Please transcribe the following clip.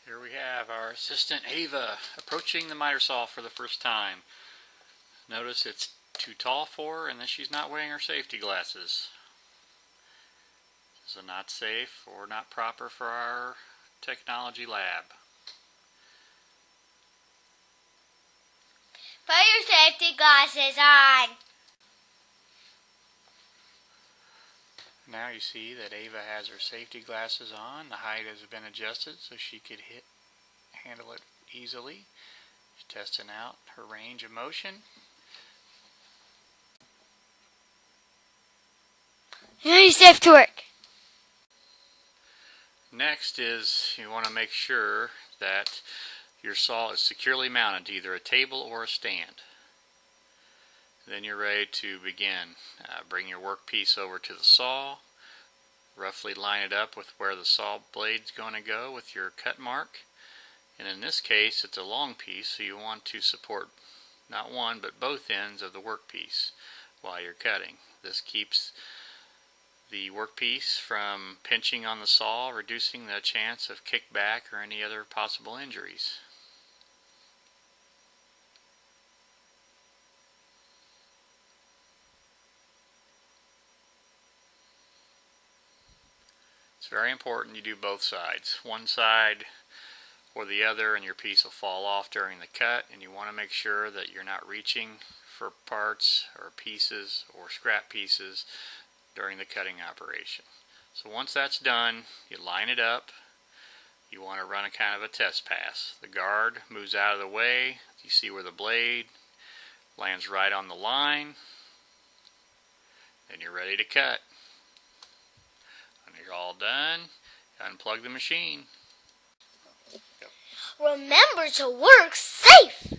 Here we have our assistant Ava approaching the miter saw for the first time. Notice it's too tall for her and that she's not wearing her safety glasses. This is not safe or not proper for our technology lab. Put your safety glasses on. Now you see that Ava has her safety glasses on. The height has been adjusted so she could handle it easily. She's testing out her range of motion. Now you're safe to work. Next is you want to make sure that your saw is securely mounted to either a table or a stand. Then you're ready to begin. Bring your workpiece over to the saw. Roughly line it up with where the saw blade's going to go with your cut mark. And in this case, it's a long piece, so you want to support not one but both ends of the workpiece while you're cutting. This keeps the workpiece from pinching on the saw, reducing the chance of kickback or any other possible injuries. It's very important you do both sides. One side or the other and your piece will fall off during the cut, and you want to make sure that you're not reaching for parts or pieces or scrap pieces during the cutting operation. So once that's done, you line it up. You want to run a kind of a test pass. The guard moves out of the way. You see where the blade lands right on the line. Then you're ready to cut. When you're all done, unplug the machine. Remember to work safe.